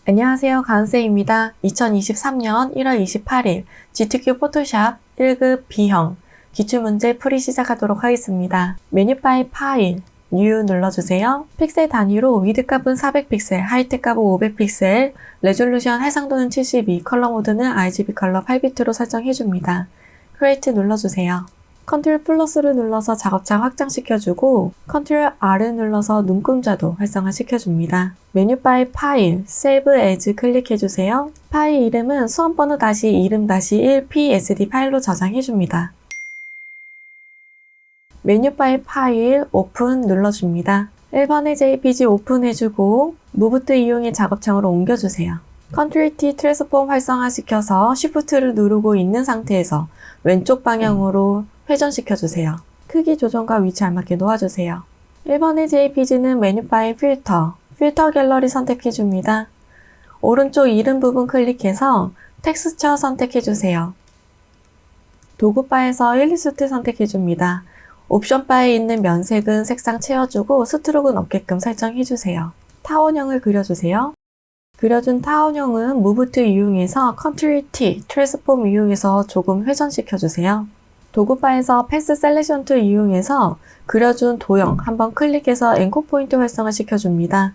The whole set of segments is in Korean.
안녕하세요. 가은쌤입니다. 2023년 1월 28일 GTQ 포토샵 1급 B형 기출문제 풀이 시작하도록 하겠습니다. 메뉴 바의 파일, New 눌러주세요. 픽셀 단위로 위드 값은 400픽셀, 하이트 값은 500픽셀, 레졸루션 해상도는 72, 컬러 모드는 RGB 컬러 8비트로 설정해줍니다. Create 눌러주세요. 컨트롤 플러스를 눌러서 작업창 확장시켜주고 컨트롤 R을 눌러서 눈금자도 활성화시켜줍니다. 메뉴 바의 파일, Save As 클릭해주세요. 파일 이름은 수험번호 이름 1 PSD 파일로 저장해줍니다. 메뉴 바의 파일, 오픈 눌러줍니다. 1번의 JPG 오픈해주고 Move to 이용해 작업창으로 옮겨주세요. 컨트롤 T 트랜스폼 활성화시켜서 Shift를 누르고 있는 상태에서 왼쪽 방향으로 회전시켜주세요. 크기 조정과 위치 알맞게 놓아주세요. 1번의 JPG는 메뉴 바의 필터 갤러리 선택해줍니다. 오른쪽 이름 부분 클릭해서 텍스처 선택해주세요. 도구바에서 일리스트 선택해줍니다. 옵션 바에 있는 면색은 색상 채워주고 스트로크는 없게끔 설정해주세요. 타원형을 그려주세요. 그려준 타원형은 Move to 이용해서 Ctrl T, 트랜스폼 이용해서 조금 회전시켜주세요. 도구바에서 패스 셀렉션 툴 이용해서 그려준 도형 한번 클릭해서 앵커 포인트 활성화 시켜줍니다.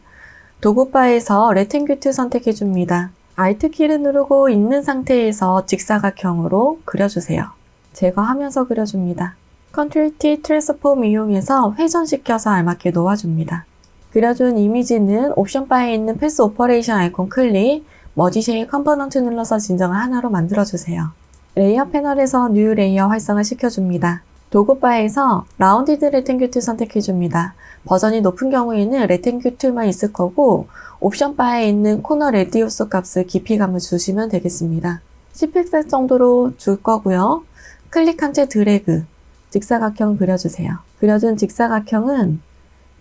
도구바에서 레탱규트 선택해줍니다. Alt 키를 누르고 있는 상태에서 직사각형으로 그려주세요. 제거하면서 그려줍니다. Ctrl T 트랜스폼 이용해서 회전시켜서 알맞게 놓아줍니다. 그려준 이미지는 옵션 바에 있는 패스 오퍼레이션 아이콘 클릭, 머지 쉐입 컴포넌트 눌러서 진정을 하나로 만들어주세요. 레이어 패널에서 뉴 레이어 활성화 시켜줍니다. 도구바에서 라운디드 레탱규트 선택해줍니다. 버전이 높은 경우에는 레탱규트만 있을 거고 옵션 바에 있는 코너 레디우스 값을 깊이감을 주시면 되겠습니다. 10픽셀 정도로 줄 거고요. 클릭한 채 드래그, 직사각형 그려주세요. 그려준 직사각형은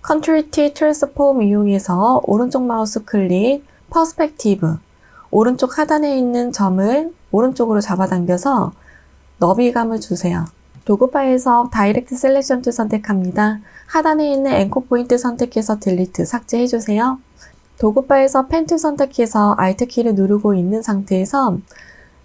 Ctrl T 트랜스폼 이용해서 오른쪽 마우스 클릭, 퍼스펙티브, 오른쪽 하단에 있는 점을 오른쪽으로 잡아당겨서 너비감을 주세요. 도구바에서 다이렉트 셀렉션 툴 선택합니다. 하단에 있는 앵커 포인트 선택해서 딜리트, 삭제해주세요. 도구바에서 펜 툴 선택해서 Alt 키를 누르고 있는 상태에서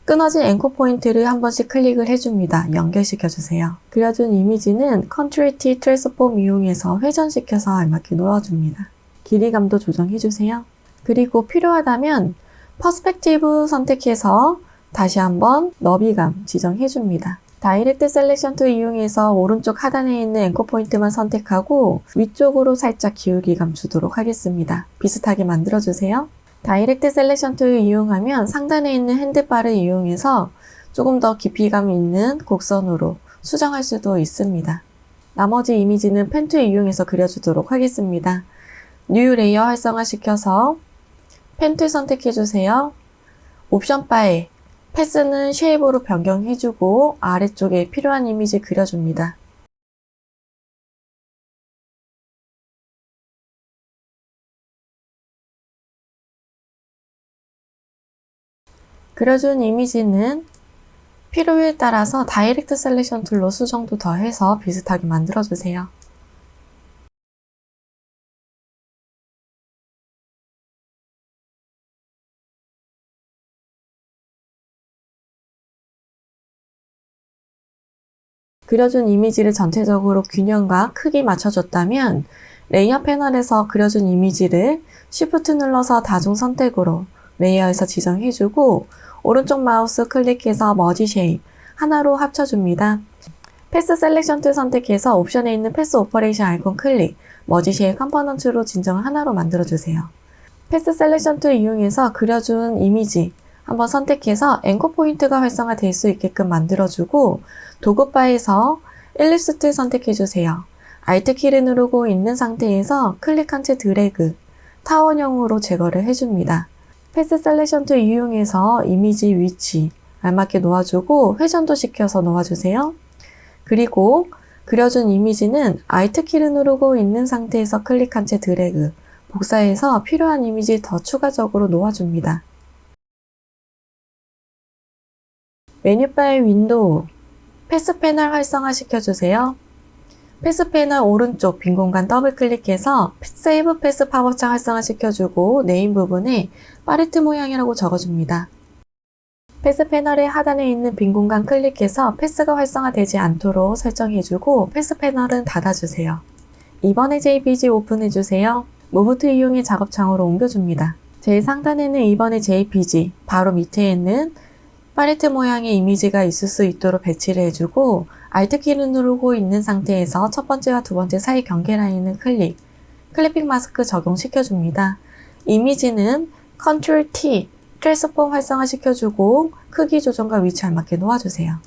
끊어진 앵커 포인트를 한 번씩 클릭을 해줍니다. 연결시켜주세요. 그려준 이미지는 Ctrl T 트랜스폼 이용해서 회전시켜서 알맞게 놓아줍니다. 길이감도 조정해주세요. 그리고 필요하다면 퍼스펙티브 선택해서 다시 한번 너비감 지정해줍니다. 다이렉트 셀렉션 툴 이용해서 오른쪽 하단에 있는 앵커 포인트만 선택하고 위쪽으로 살짝 기울기감 주도록 하겠습니다. 비슷하게 만들어주세요. 다이렉트 셀렉션 툴을 이용하면 상단에 있는 핸드바를 이용해서 조금 더 깊이감 있는 곡선으로 수정할 수도 있습니다. 나머지 이미지는 펜 툴 이용해서 그려주도록 하겠습니다. 뉴 레이어 활성화시켜서 펜 툴 선택해주세요. 옵션 바에 패스는 쉐입으로 변경해주고 아래쪽에 필요한 이미지 그려줍니다. 그려준 이미지는 필요에 따라서 다이렉트 셀렉션 툴로 수정도 더해서 비슷하게 만들어주세요. 그려준 이미지를 전체적으로 균형과 크기 맞춰줬다면 레이어 패널에서 그려준 이미지를 Shift 눌러서 다중 선택으로 레이어에서 지정해주고 오른쪽 마우스 클릭해서 머지 쉐입 하나로 합쳐줍니다. 패스 셀렉션 툴 선택해서 옵션에 있는 패스 오퍼레이션 아이콘 클릭, 머지 쉐입 컴포넌트로 진정을 하나로 만들어주세요. 패스 셀렉션 툴 이용해서 그려준 이미지 한번 선택해서 앵커 포인트가 활성화될 수 있게끔 만들어주고 도구바에서 일립스 선택해주세요. Alt 키를 누르고 있는 상태에서 클릭한 채 드래그, 타원형으로 제거를 해줍니다. 패스 셀렉션 툴 이용해서 이미지 위치 알맞게 놓아주고 회전도 시켜서 놓아주세요. 그리고 그려준 이미지는 Alt 키를 누르고 있는 상태에서 클릭한 채 드래그, 복사해서 필요한 이미지 더 추가적으로 놓아줍니다. 메뉴바의 윈도우, 패스 패널 활성화 시켜주세요. 패스 패널 오른쪽 빈 공간 더블 클릭해서 세이브 패스 팝업창 활성화시켜주고 네임 부분에 팔레트 모양이라고 적어줍니다. 패스 패널의 하단에 있는 빈 공간 클릭해서 패스가 활성화되지 않도록 설정해주고 패스 패널은 닫아주세요. 이번에 JPG 오픈해주세요. 무브 툴 이용해 작업창으로 옮겨줍니다. 제일 상단에는 이번에 JPG, 바로 밑에는 팔레트 모양의 이미지가 있을 수 있도록 배치를 해주고 Alt키를 누르고 있는 상태에서 첫 번째와 두 번째 사이 경계 라인을 클리핑 마스크 적용시켜줍니다. 이미지는 Ctrl T, 트랜스폼 활성화시켜주고 크기 조정과 위치 알맞게 놓아주세요.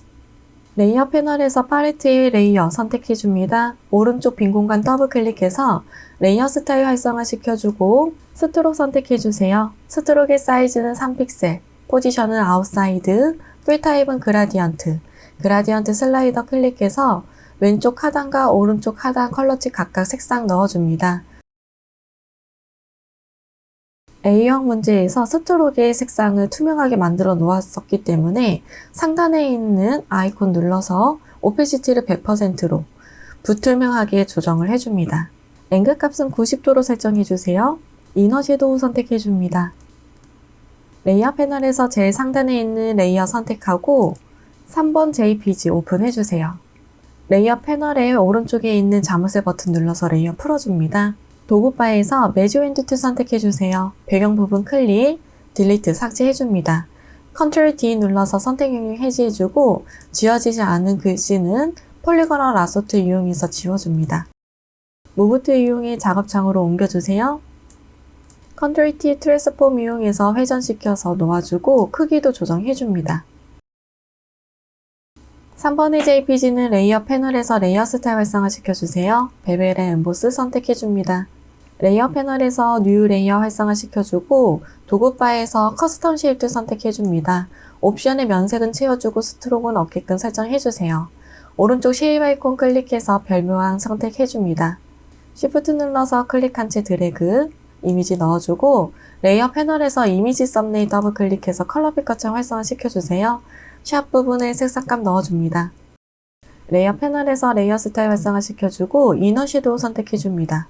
레이어 패널에서 팔레트의 레이어 선택해줍니다. 오른쪽 빈 공간 더블 클릭해서 레이어 스타일 활성화시켜주고 스트록 선택해주세요. 스트록의 사이즈는 3픽셀, 포지션은 아웃사이드, 풀 타입은 그라디언트 슬라이더 클릭해서 왼쪽 하단과 오른쪽 하단 컬러치 각각 색상 넣어줍니다. A형 문제에서 스트록의 색상을 투명하게 만들어 놓았었기 때문에 상단에 있는 아이콘 눌러서 오페시티를 100%로 불투명하게 조정을 해줍니다. 앵글 값은 90도로 설정해주세요. 이너 섀도우 선택해줍니다. 레이어 패널에서 제일 상단에 있는 레이어 선택하고 3번 JPG 오픈해주세요. 레이어 패널의 오른쪽에 있는 자물쇠 버튼 눌러서 레이어 풀어줍니다. 도구바에서 매주 윈드 툴 선택해주세요. 배경 부분 클릭, 딜리트 삭제해줍니다. Ctrl D 눌러서 선택 영역 해제해주고 지워지지 않은 글씨는 폴리거널 라소트 이용해서 지워줍니다. 무브 툴 이용해 작업창으로 옮겨주세요. Ctrl T 트랜스폼 이용해서 회전시켜서 놓아주고 크기도 조정해줍니다. 3번의 JPG는 레이어 패널에서 레이어 스타일 활성화시켜주세요. 베벨 앤 엠보스 선택해줍니다. 레이어 패널에서 뉴 레이어 활성화시켜주고 도구바에서 커스텀 쉐입 선택해줍니다. 옵션의 면색은 채워주고 스트로크는 없게끔 설정해주세요. 오른쪽 쉐입 아이콘 클릭해서 별 모양 선택해줍니다. Shift 눌러서 클릭한 채 드래그, 이미지 넣어주고 레이어 패널에서 이미지 썸네일 더블 클릭해서 컬러 피커창 활성화시켜주세요. 샵 부분에 색상감 넣어줍니다. 레이어 패널에서 레이어 스타일 활성화시켜주고 이너 섀도우 선택해줍니다.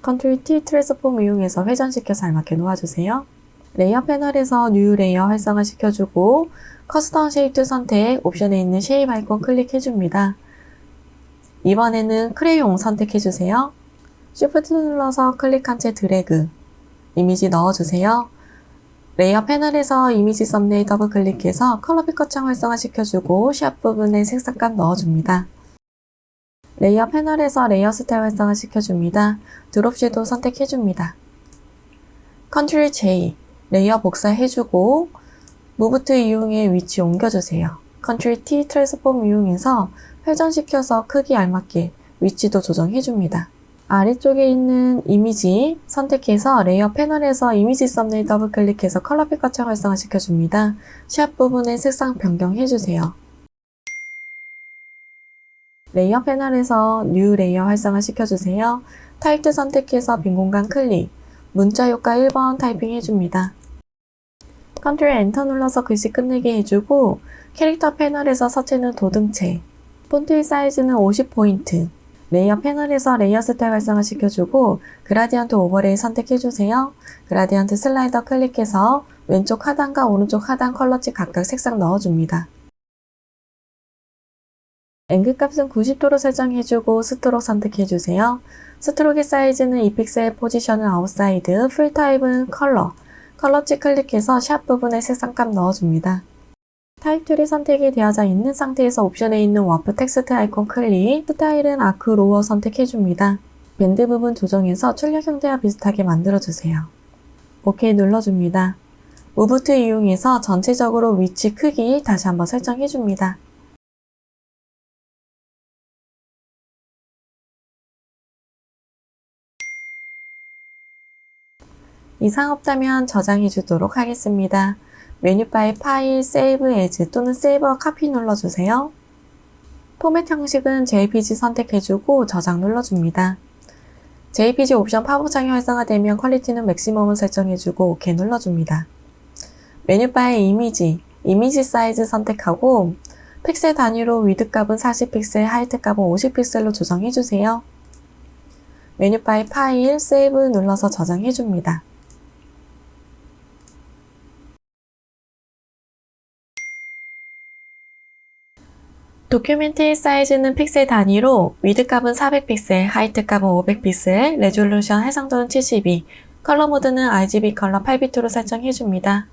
Ctrl T 트랜스폼 이용해서 회전시켜서 알맞게 놓아주세요. 레이어 패널에서 뉴 레이어 활성화시켜주고 커스텀 쉐입 선택, 옵션에 있는 쉐입 아이콘 클릭해줍니다. 이번에는 크레용 선택해주세요. Shift 눌러서 클릭한 채 드래그, 이미지 넣어주세요. 레이어 패널에서 이미지 썸네일 더블 클릭해서 컬러 피커창 활성화시켜주고 샵 부분에 색상감 넣어줍니다. 레이어 패널에서 레이어 스타일 활성화시켜줍니다. 드롭 섀도우 선택해줍니다. Ctrl J, 레이어 복사해주고 무브 툴 이용해 위치 옮겨주세요. Ctrl T 트랜스폼 이용해서 회전시켜서 크기 알맞게 위치도 조정해줍니다. 아래쪽에 있는 이미지 선택해서 레이어 패널에서 이미지 썸네일 더블 클릭해서 컬러 피커창 활성화시켜줍니다. 샵 부분에 색상 변경해주세요. 레이어 패널에서 뉴 레이어 활성화시켜주세요. 타입 선택해서 빈 공간 클릭, 문자 효과 1번 타이핑 해줍니다. Ctrl Enter 눌러서 글씨 끝내게 해주고 캐릭터 패널에서 서체는 도등체, 폰트의 사이즈는 50포인트, 레이어 패널에서 레이어 스타일 활성화시켜주고 그라디언트 오버레이 선택해주세요. 그라디언트 슬라이더 클릭해서 왼쪽 하단과 오른쪽 하단 컬러치 각각 색상 넣어줍니다. 앵글 값은 90도로 설정해주고 스트록 선택해주세요. 스트록의 사이즈는 2픽셀, 포지션은 아웃사이드, 풀 타입은 컬러치 클릭해서 샵 부분에 색상감 넣어줍니다. 타입 툴이 선택이 되어져 있는 상태에서 옵션에 있는 와프 텍스트 아이콘 클릭, 스타일은 아크 로어 선택해줍니다. 밴드 부분 조정해서 출력 형태와 비슷하게 만들어주세요. OK 눌러줍니다. 무브 툴 이용해서 전체적으로 위치 크기 다시 한번 설정해줍니다. 이상 없다면 저장해 주도록 하겠습니다. 메뉴바의 파일, 세이브 에즈 또는 세이버 카피 눌러주세요. 포맷 형식은 JPG 선택해주고 저장 눌러줍니다. JPG 옵션 팝업창이 활성화되면 퀄리티는 맥시멈을 설정해주고 OK 눌러줍니다. 메뉴바의 이미지 사이즈 선택하고 픽셀 단위로 위드 값은 40픽셀, 하이트 값은 50픽셀로 조정해주세요. 메뉴바의 파일, 세이브 눌러서 저장해줍니다. 도큐멘트의 사이즈는 픽셀 단위로 위드 값은 400픽셀, 하이트 값은 500픽셀, 레졸루션 해상도는 72, 컬러 모드는 RGB 컬러 8비트로 설정해줍니다.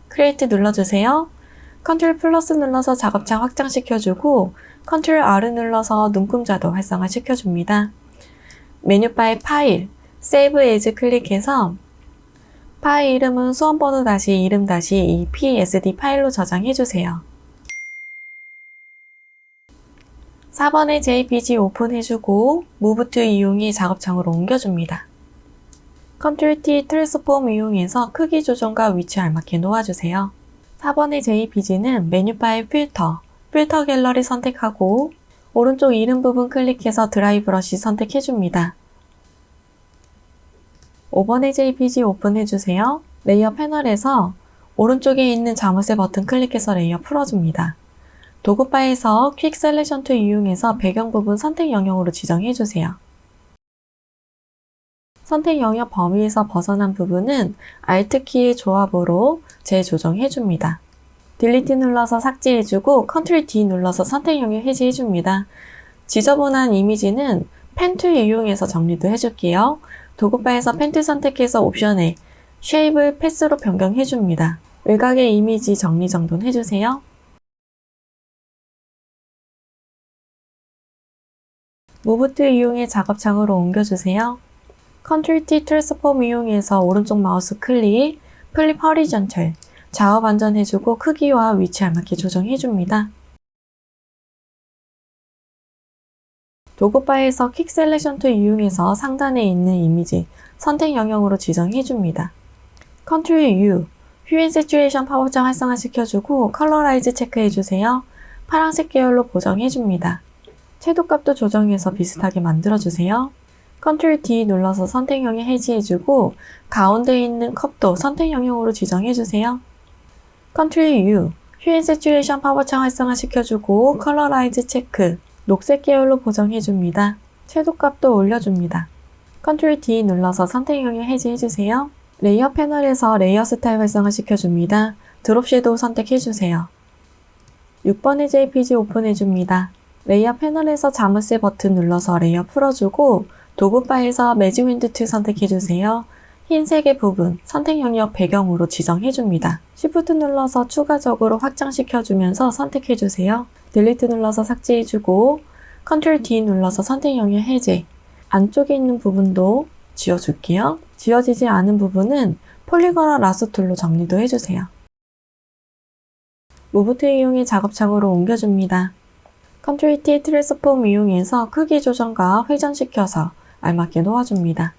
크리에이트 눌러주세요. 컨트롤 플러스 눌러서 작업창 확장시켜주고 컨트롤 R 눌러서 눈금자도 활성화시켜줍니다. 메뉴바의 파일, 세이브 에즈 클릭해서 파일 이름은 수험번호 다시 이름 다시 이 PSD 파일로 저장해주세요. 4번의 JPG 오픈해주고 Move to 이용이 작업창으로 옮겨줍니다. Ctrl T 트랜스폼 이용해서 크기 조정과 위치 알맞게 놓아주세요. 4번의 JPG는 메뉴바의 필터 갤러리 선택하고 오른쪽 이름 부분 클릭해서 드라이 브러쉬 선택해줍니다. 5번의 JPG 오픈해주세요. 레이어 패널에서 오른쪽에 있는 자물쇠 버튼 클릭해서 레이어 풀어줍니다. 도구바에서 퀵 셀렉션 툴 이용해서 배경 부분 선택 영역으로 지정해주세요. 선택 영역 범위에서 벗어난 부분은 Alt키의 조합으로 재조정해줍니다. 딜리트 눌러서 삭제해주고 Ctrl D 눌러서 선택 영역 해제해줍니다. 지저분한 이미지는 펜 툴 이용해서 정리도 해줄게요. 도구바에서 펜 툴 선택해서 옵션에 쉐입을 패스로 변경해줍니다. 외곽의 이미지 정리 정돈 해주세요. Move to 이용해 작업창으로 옮겨주세요. Ctrl T 트랜스폼 이용해서 오른쪽 마우스 클릭, 플립 허리전털, 좌우 반전해주고 크기와 위치 알맞게 조정해줍니다. 도구바에서 퀵 셀렉션 툴 이용해서 상단에 있는 이미지 선택 영역으로 지정해줍니다. Ctrl U, 휴 세츄레이션 파워정 활성화시켜주고 컬러라이즈 체크해주세요. 파란색 계열로 보정해줍니다. 채도값도 조정해서 비슷하게 만들어주세요. Ctrl D 눌러서 선택 영역 해지해주고 가운데 있는 컵도 선택 영역으로 지정해주세요. Ctrl U, 휴 세츄레이션 파워창 활성화시켜주고 컬러라이즈 체크, 녹색 계열로 보정해줍니다. 채도값도 올려줍니다. Ctrl D 눌러서 선택 영역 해지해주세요. 레이어 패널에서 레이어 스타일 활성화시켜줍니다. 드롭 섀도우 선택해주세요. 6번의 JPG 오픈해줍니다. 레이어 패널에서 자물쇠 버튼 눌러서 레이어 풀어주고 도구바에서 매직 윈드 툴 선택해주세요. 흰색의 부분 선택 영역 배경으로 지정해줍니다. Shift 눌러서 추가적으로 확장시켜주면서 선택해주세요. 딜리트 눌러서 삭제해주고 Ctrl D 눌러서 선택 영역 해제, 안쪽에 있는 부분도 지워줄게요. 지워지지 않은 부분은 폴리거나 라소 툴로 정리도 해주세요. Move to 이용해 작업창으로 옮겨줍니다. Ctrl T 트랜스폼 이용해서 크기 조정과 회전시켜서 알맞게 놓아줍니다.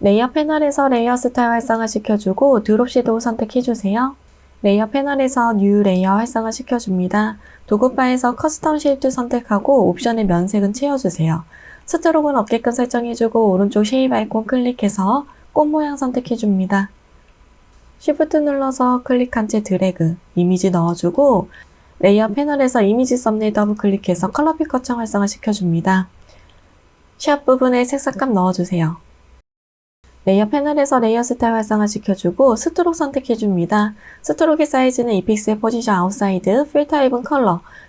레이어 패널에서 레이어 스타일 활성화시켜주고 드롭 섀도우 선택해주세요. 레이어 패널에서 뉴 레이어 활성화시켜줍니다. 도구바에서 커스텀 쉐입 선택하고 옵션의 면색은 채워주세요. 스트로크는 없게끔 설정해주고 오른쪽 쉐입 아이콘 클릭해서 꽃 모양 선택해줍니다. Shift 눌러서 클릭한 채 드래그, 이미지 넣어주고 레이어 패널에서 이미지 썸네일 더블 클릭해서 컬러 피커창 활성화시켜줍니다. 샵 부분에 색상값 넣어주세요. 레이어 패널에서 레이어 스타일 활성화시켜주고 스트로크 선택해줍니다. 스트로크의 사이즈는 2픽셀 포지션 아웃사이드, 필 타입은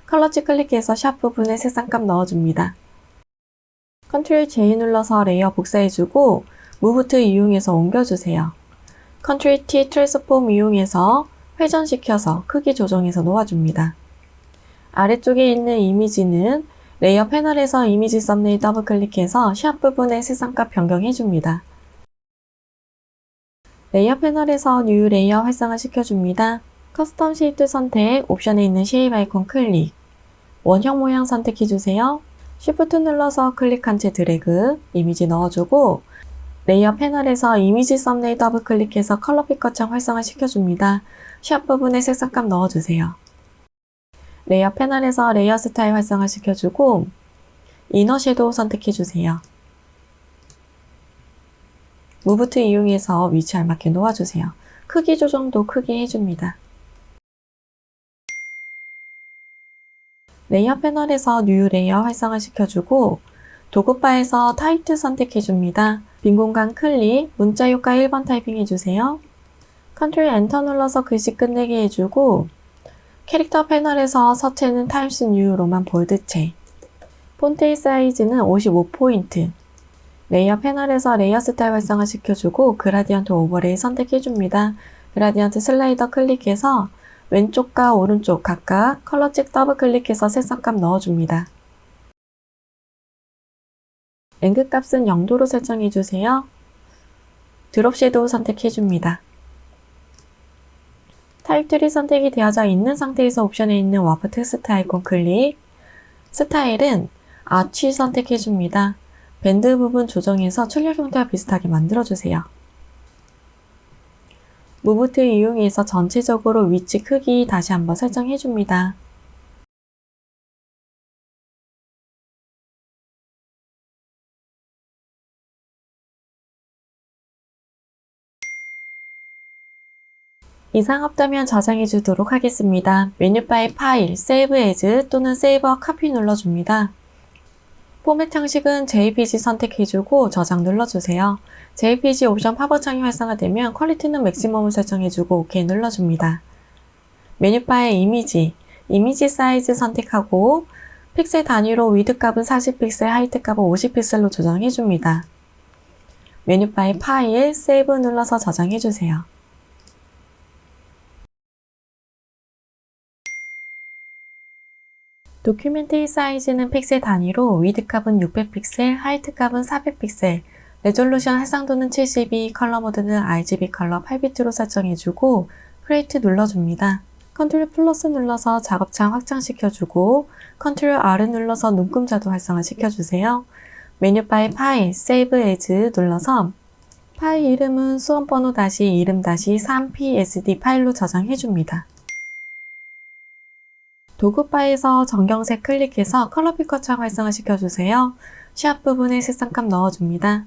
컬러치 클릭해서 샵 부분에 색상값 넣어줍니다. Ctrl J 눌러서 레이어 복사해주고 Move to 이용해서 옮겨주세요. Ctrl T 트랜스폼 이용해서 회전시켜서 크기 조정해서 놓아줍니다. 아래쪽에 있는 이미지는 레이어 패널에서 이미지 썸네일 더블 클릭해서 샵 부분의 색상값 변경해줍니다. 레이어 패널에서 뉴 레이어 활성화 시켜줍니다. 커스텀 쉐입 선택, 옵션에 있는 쉐입 아이콘 클릭, 원형 모양 선택해주세요. Shift 눌러서 클릭한 채 드래그, 이미지 넣어주고 레이어 패널에서 이미지 썸네일 더블 클릭해서 컬러 피커창 활성화 시켜줍니다. 샵 부분에 색상값 넣어주세요. 레이어 패널에서 레이어 스타일 활성화 시켜주고 이너 섀도우 선택해주세요. Move to 이용해서 위치 알맞게 놓아주세요. 크기 조정도 크게 해줍니다. 레이어 패널에서 뉴 레이어 활성화시켜주고 도구바에서 타이틀 선택해줍니다. 빈 공간 클릭, 문자 효과 1번 타이핑해주세요. 컨트롤 엔터 눌러서 글씨 끝내게 해주고 캐릭터 패널에서 서체는 타임스 뉴로만 볼드체, 폰트의 사이즈는 55포인트, 레이어 패널에서 레이어 스타일 활성화시켜주고 그라디언트 오버레이 선택해줍니다. 그라디언트 슬라이더 클릭해서 왼쪽과 오른쪽 각각 컬러 찍 더블 클릭해서 색상값 넣어줍니다. 앵글 값은 0도로 설정해주세요. 드롭 섀도우 선택해줍니다. 타입3 선택이 되어져 있는 상태에서 옵션에 있는 와프 텍스트 아이콘 클릭, 스타일은 아치 선택해줍니다. 밴드 부분 조정해서 출력 형태와 비슷하게 만들어주세요. 무브 툴 이용해서 전체적으로 위치 크기 다시 한번 설정해줍니다. 이상 없다면 저장해 주도록 하겠습니다. 메뉴바의 파일, 세이브 에즈 또는 세이버 카피 눌러줍니다. 포맷 형식은 JPG 선택해주고 저장 눌러주세요. JPG 옵션 팝업 창이 활성화되면 퀄리티는 맥시멈을 설정해주고 OK 눌러줍니다. 메뉴바의 이미지 사이즈 선택하고 픽셀 단위로 위드 값은 40픽셀, 하이트 값은 50픽셀로 조정해줍니다. 메뉴바의 파일, 세이브 눌러서 저장해주세요. 도큐멘트의 사이즈는 픽셀 단위로 위드 값은 600픽셀, 하이트 값은 400픽셀, 레졸루션 해상도는 72, 컬러 모드는 RGB 컬러 8비트로 설정해주고 크리에이트 눌러줍니다. 컨트롤 플러스 눌러서 작업창 확장시켜주고 컨트롤 R을 눌러서 눈금자도 활성화시켜주세요. 메뉴바의 파일, 세이브 에즈 눌러서 파일 이름은 수험번호 이름 3psd 파일로 저장해줍니다. 도구바에서 정경색 클릭해서 컬러 피커 창 활성화시켜주세요. 샵 부분에 색상값 넣어줍니다.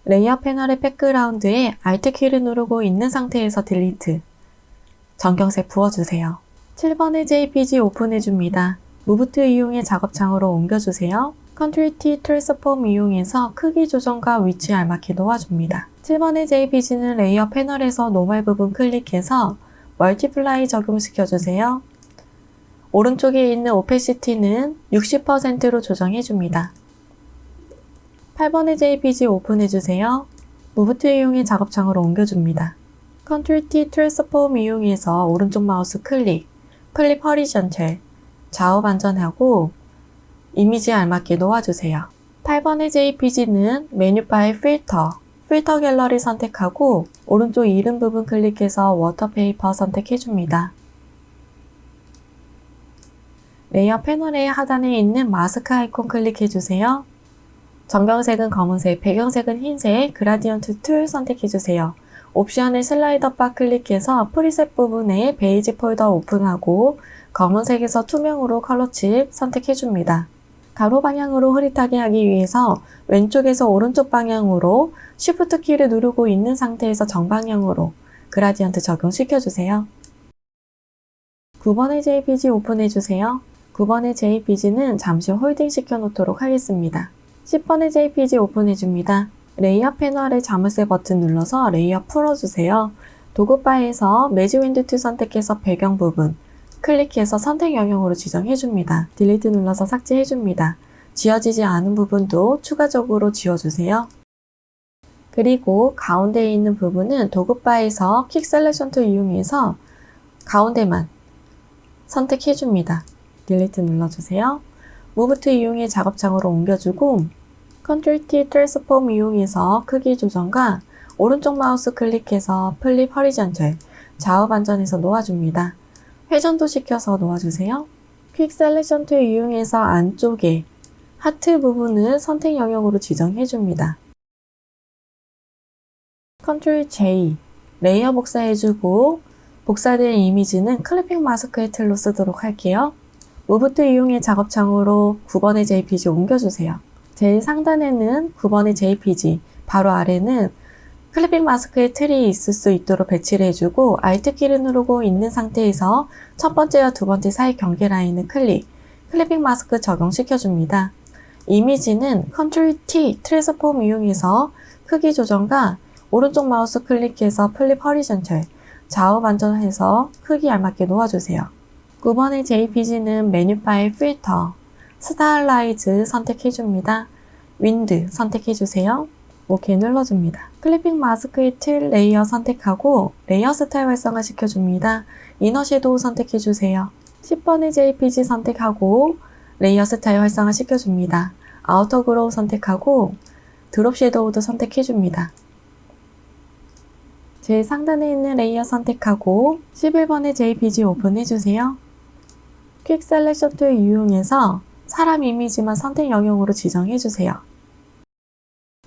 레이어 패널의 백그라운드에 Alt 키를 누르고 있는 상태에서 딜리트, 정경색 부어주세요. 7번의 JPG 오픈해줍니다. 무브 툴 이용해 작업창으로 옮겨주세요. Ctrl T 트랜스폼 이용해서 크기 조정과 위치 알맞게 놓아줍니다. 7번의 JPG는 레이어 패널에서 노멀 부분 클릭해서 멀티플라이 적용시켜주세요. 오른쪽에 있는 오페시티는 60%로 조정해줍니다. 8번의 JPG 오픈해주세요. 무브 툴 이용해 작업창으로 옮겨줍니다. Ctrl T 트랜스폼 이용해서 오른쪽 마우스 클릭, 플립 허리전틀, 좌우 반전하고 이미지에 알맞게 놓아주세요. 8번의 JPG는 메뉴바의 필터 갤러리 선택하고 오른쪽 이름 부분 클릭해서 워터페이퍼 선택해줍니다. 레이어 패널의 하단에 있는 마스크 아이콘 클릭해주세요. 정경색은 검은색, 배경색은 흰색, 그라디언트 툴 선택해주세요. 옵션의 슬라이더 바 클릭해서 프리셋 부분에 베이지 폴더 오픈하고 검은색에서 투명으로 컬러 칩 선택해줍니다. 가로 방향으로 흐릿하게 하기 위해서 왼쪽에서 오른쪽 방향으로 Shift 키를 누르고 있는 상태에서 정방향으로 그라디언트 적용시켜주세요. 9번의 JPG 오픈해주세요. 9번의 JPG는 잠시 홀딩 시켜놓도록 하겠습니다. 10번의 JPG 오픈해줍니다. 레이어 패널의 자물쇠 버튼 눌러서 레이어 풀어주세요. 도구바에서 매지 윈드 툴 선택해서 배경 부분 클릭해서 선택 영역으로 지정해줍니다. 딜리트 눌러서 삭제해줍니다. 지워지지 않은 부분도 추가적으로 지워주세요. 그리고 가운데에 있는 부분은 도구바에서 퀵 셀렉션 툴 이용해서 가운데만 선택해줍니다. 딜리트 눌러주세요. 무브 툴 이용해 작업창으로 옮겨주고 Ctrl T 트랜스폼 이용해서 크기 조정과 오른쪽 마우스 클릭해서 플립 허리전틀, 좌우 반전해서 놓아줍니다. 회전도 시켜서 놓아주세요. 퀵 셀렉션 툴 이용해서 안쪽에 하트 부분을 선택 영역으로 지정해줍니다. Ctrl J, 레이어 복사해주고 복사된 이미지는 클리핑 마스크의 틀로 쓰도록 할게요. 무브 툴 이용해 작업창으로 9번의 JPG 옮겨주세요. 제일 상단에는 9번의 JPG, 바로 아래는 클리핑 마스크의 틀이 있을 수 있도록 배치를 해주고 Alt 키를 누르고 있는 상태에서 첫 번째와 두 번째 사이 경계 라인을 클릭, 클리핑 마스크 적용시켜줍니다. 이미지는 Ctrl T 트랜스폼 이용해서 크기 조정과 오른쪽 마우스 클릭해서 플립 허리전털, 좌우 반전해서 크기 알맞게 놓아주세요. 9번의 JPG는 메뉴 파일 필터, 스타일라이즈 선택해줍니다. 윈드 선택해주세요. OK 눌러줍니다. 클리핑 마스크의 틀 레이어 선택하고 레이어 스타일 활성화 시켜줍니다. 이너 섀도우 선택해주세요. 10번의 JPG 선택하고 레이어 스타일 활성화 시켜줍니다. 아우터 그로우 선택하고 드롭 섀도우도 선택해줍니다. 제일 상단에 있는 레이어 선택하고 11번의 JPG 오픈해주세요. 퀵 셀렉션 툴 이용해서 사람 이미지만 선택 영역으로 지정해주세요.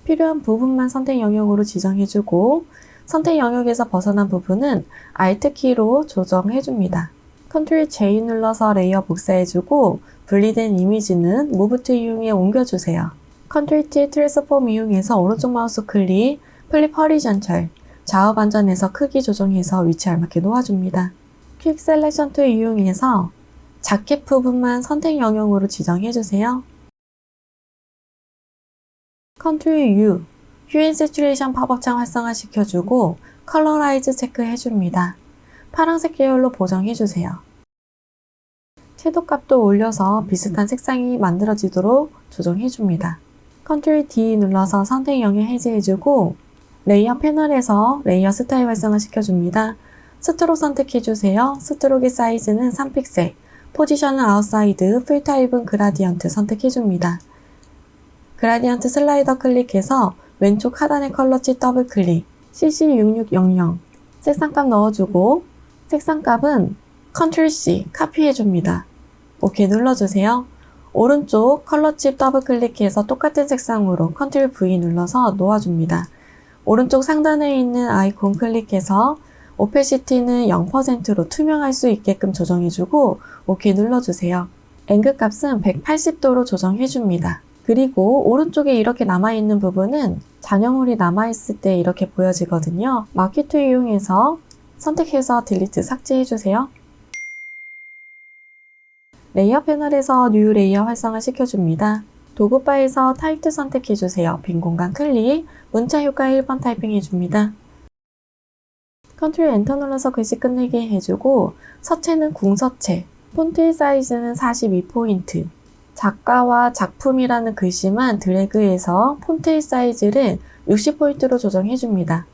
필요한 부분만 선택 영역으로 지정해주고 선택 영역에서 벗어난 부분은 Alt 키로 조정해줍니다. Ctrl J 눌러서 레이어 복사해주고 분리된 이미지는 Move to 이용해 옮겨주세요. Ctrl T 트랜스폼 이용해서 오른쪽 마우스 클릭, 플립 허리전털, 좌우 반전해서 크기 조정해서 위치 알맞게 놓아줍니다. 퀵 셀렉션 툴 이용해서 자켓 부분만 선택 영역으로 지정해주세요. Ctrl U, Hue and Saturation 팝업창 활성화시켜주고 컬러라이즈 체크해줍니다. 파란색 계열로 보정해주세요. 채도값도 올려서 비슷한 색상이 만들어지도록 조정해줍니다. Ctrl D 눌러서 선택 영역 해제해주고 레이어 패널에서 레이어 스타일 활성화 시켜줍니다. 스트록 선택해주세요. 스트록의 사이즈는 3픽셀, 포지션은 아웃사이드, 풀 타입은 그라디언트 선택해줍니다. 그라디언트 슬라이더 클릭해서 왼쪽 하단의 컬러치 더블 클릭, CC6600 색상값 넣어주고 색상값은 Ctrl C 카피해줍니다. OK 눌러주세요. 오른쪽 컬러칩 더블 클릭해서 똑같은 색상으로 Ctrl V 눌러서 놓아줍니다. 오른쪽 상단에 있는 아이콘 클릭해서 오페시티는 0%로 투명할 수 있게끔 조정해주고 OK 눌러주세요. 앵글 값은 180도로 조정해줍니다. 그리고 오른쪽에 이렇게 남아있는 부분은 잔여물이 남아있을 때 이렇게 보여지거든요. 마키 툴 이용해서 선택해서 딜리트 삭제해주세요. 레이어 패널에서 뉴 레이어 활성화 시켜줍니다. 도구바에서 타입 선택해주세요. 빈 공간 클릭, 문자 효과 1번 타이핑해줍니다. Ctrl 엔터 눌러서 글씨 끝내게 해주고 서체는 궁서체, 폰트의 사이즈는 42포인트, 작가와 작품이라는 글씨만 드래그해서 폰트의 사이즈를 60포인트로 조정해줍니다.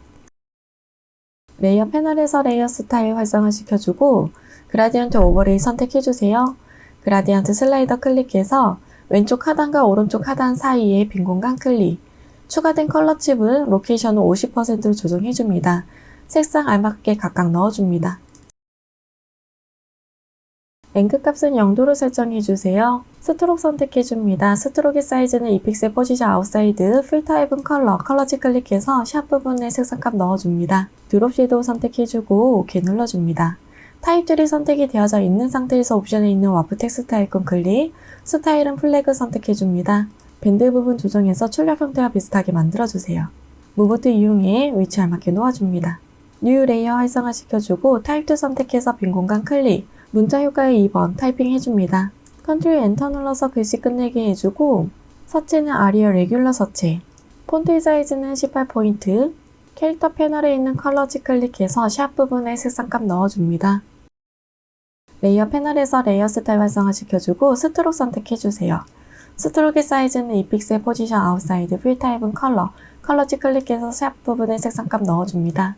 레이어 패널에서 레이어 스타일 활성화 시켜주고 그라디언트 오버레이 선택해주세요. 그라디언트 슬라이더 클릭해서 왼쪽 하단과 오른쪽 하단 사이에 빈 공간 클릭, 추가된 컬러 칩은 로케이션을 50%로 조정해줍니다. 색상 알맞게 각각 넣어줍니다. 앵글 값은 0도로 설정해주세요. 스트록 선택해줍니다. 스트록의 사이즈는 2픽셀 포지션 아웃사이드, 풀 타입은 컬러치 클릭해서 샵 부분에 색상값 넣어줍니다. 드롭 섀도우 선택해주고 OK 눌러줍니다. 타입들이 선택이 되어져 있는 상태에서 옵션에 있는 와프 텍스트 아이콘 클릭, 스타일은 플래그 선택해줍니다. 밴드 부분 조정해서 출력 형태와 비슷하게 만들어주세요. 무브트 이용해 위치 알맞게 놓아줍니다. 뉴 레이어 활성화 시켜주고 타입 선택해서 빈 공간 클릭, 문자 효과의 2번 타이핑 해줍니다. Ctrl 엔터 눌러서 글씨 끝내게 해주고 서체는 아리얼 레귤러 서체, 폰트의 사이즈는 18포인트, 캐릭터 패널에 있는 컬러치 클릭해서 샵 부분에 색상값 넣어줍니다. 레이어 패널에서 레이어 스타일 활성화 시켜주고 스트록 선택해주세요. 스트록의 사이즈는 2픽셀 포지션 아웃사이드, 풀 타입은 컬러치 클릭해서 샵 부분에 색상값 넣어줍니다.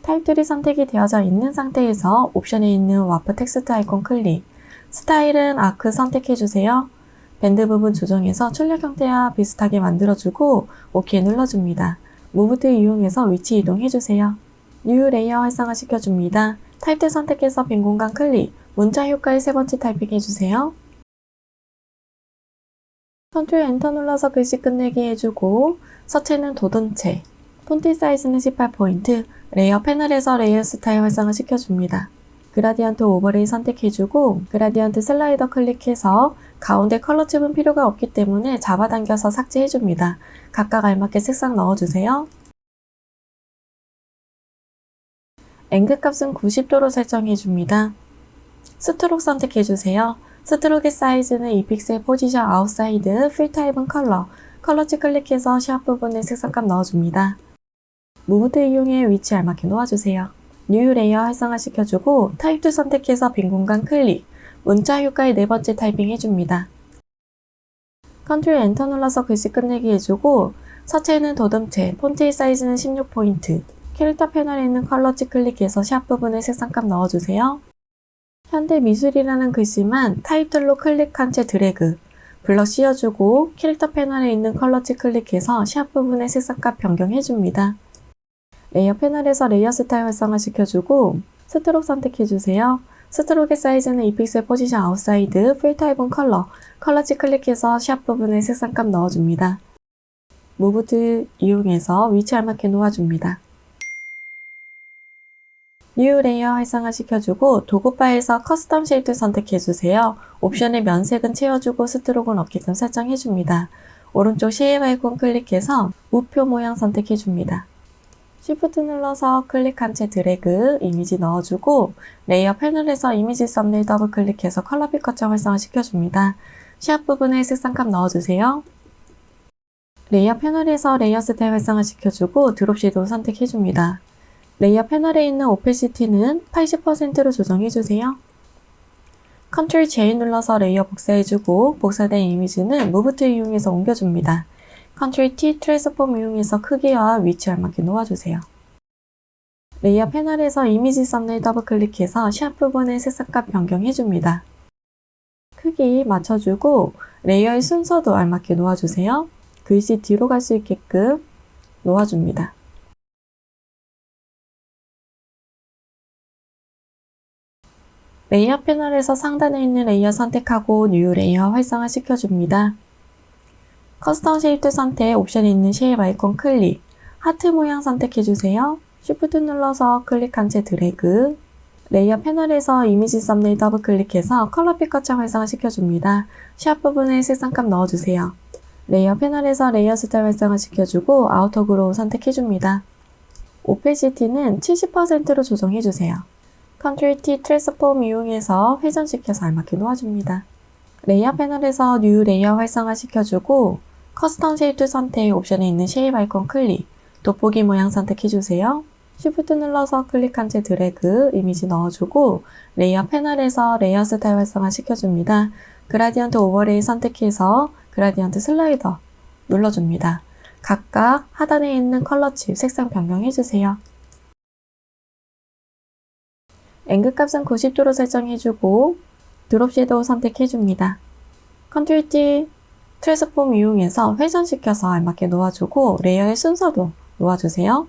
타입들이 선택이 되어져 있는 상태에서 옵션에 있는 와프 텍스트 아이콘 클릭, 스타일은 아크 선택해주세요. 밴드 부분 조정해서 출력 형태와 비슷하게 만들어주고 OK 눌러줍니다. 무브트 이용해서 위치 이동해주세요. 뉴 레이어 활성화 시켜줍니다. 타입들 선택해서 빈 공간 클릭, 문자 효과의 3번째 타이핑 해주세요. Ctrl 엔터 눌러서 글씨 끝내게 해주고 서체는 도돈체, 폰트 사이즈는 18포인트, 레이어 패널에서 레이어 스타일 활성화 시켜줍니다. 그라디언트 오버레이 선택해주고 그라디언트 슬라이더 클릭해서 가운데 컬러 칩은 필요가 없기 때문에 잡아당겨서 삭제해줍니다. 각각 알맞게 색상 넣어주세요. 앵글 값은 90도로 설정해줍니다. 스트록 선택해주세요. 스트로크 사이즈는 2픽셀 포지션 아웃사이드, 필 타입은 컬러치 클릭해서 샵 부분에 색상값 넣어줍니다. 무브트 이용해 위치 알맞게 놓아주세요. 뉴 레이어 활성화시켜주고 타입2 선택해서 빈 공간 클릭, 문자 효과의 네 번째 타이핑 해줍니다. 컨트롤 엔터 눌러서 글씨 끝내기 해주고 서체는 도둠체, 폰트의 사이즈는 16포인트, 캐릭터 패널에 있는 컬러치 클릭해서 샵 부분에 색상값 넣어주세요. 현대미술이라는 글씨만 타입툴로 클릭한 채 드래그, 블럭 씌워주고 캐릭터 패널에 있는 컬러치 클릭해서 샵 부분에 색상값 변경해줍니다. 레이어 패널에서 레이어 스타일 활성화시켜주고 스트로크 선택해주세요. 스트로크의 사이즈는 2픽셀 포지션 아웃사이드, 필 타입은 컬러치 클릭해서 샵 부분에 색상값 넣어줍니다. 무브트 이용해서 위치 알맞게 놓아줍니다. 뉴 레이어 활성화시켜주고 도구 파일에서 커스텀 쉐이프 선택해주세요. 옵션의 면색은 채워주고 스트로크는 없게끔 설정해줍니다. 오른쪽 쉐입 아이콘 클릭해서 우표 모양 선택해줍니다. Shift 눌러서 클릭한 채 드래그, 이미지 넣어주고 레이어 패널에서 이미지 썸네일 더블 클릭해서 컬러 피커처 활성화시켜줍니다. 샵 부분에 색상값 넣어주세요. 레이어 패널에서 레이어 스타일 활성화시켜주고 드롭 섀도우 선택해줍니다. 레이어 패널에 있는 오페시티는 80%로 조정해주세요. 컨트롤 J 눌러서 레이어 복사해주고 복사된 이미지는 무브트 이용해서 옮겨줍니다. 컨트롤 T 트랜스폼 이용해서 크기와 위치 알맞게 놓아주세요. 레이어 패널에서 이미지 썸네일 더블 클릭해서 샵 부분의 색상값 변경해줍니다. 크기 맞춰주고 레이어의 순서도 알맞게 놓아주세요. 글씨 뒤로 갈 수 있게끔 놓아줍니다. 레이어 패널에서 상단에 있는 레이어 선택하고 뉴 레이어 활성화 시켜줍니다. 커스텀 쉐이프 선택 옵션에 있는 쉐입 아이콘 클릭, 하트 모양 선택해주세요. Shift 눌러서 클릭한 채 드래그, 레이어 패널에서 이미지 썸네일 더블 클릭해서 컬러 피커처 활성화 시켜줍니다. 샵 부분에 색상값 넣어주세요. 레이어 패널에서 레이어 스타일 활성화 시켜주고 아우터 그로우 선택해줍니다. 오페시티는 70%로 조정해주세요. 컨트롤 T 트랜스폼 이용해서 회전시켜서 알맞게 놓아줍니다. 레이어 패널에서 뉴 레이어 활성화 시켜주고 커스텀 쉐이프 선택 옵션에 있는 쉐입 아이콘 클릭, 돋보기 모양 선택해주세요. Shift 눌러서 클릭한 채 드래그, 이미지 넣어주고 레이어 패널에서 레이어 스타일 활성화 시켜줍니다. 그라디언트 오버레이 선택해서 그라디언트 슬라이더 눌러줍니다. 각각 하단에 있는 컬러 칩 색상 변경해주세요. 앵글 값은 90도로 설정해주고 드롭 섀도우 선택해줍니다. 컨트롤 T 트랜스폼 이용해서 회전시켜서 알맞게 놓아주고 레이어의 순서도 놓아주세요.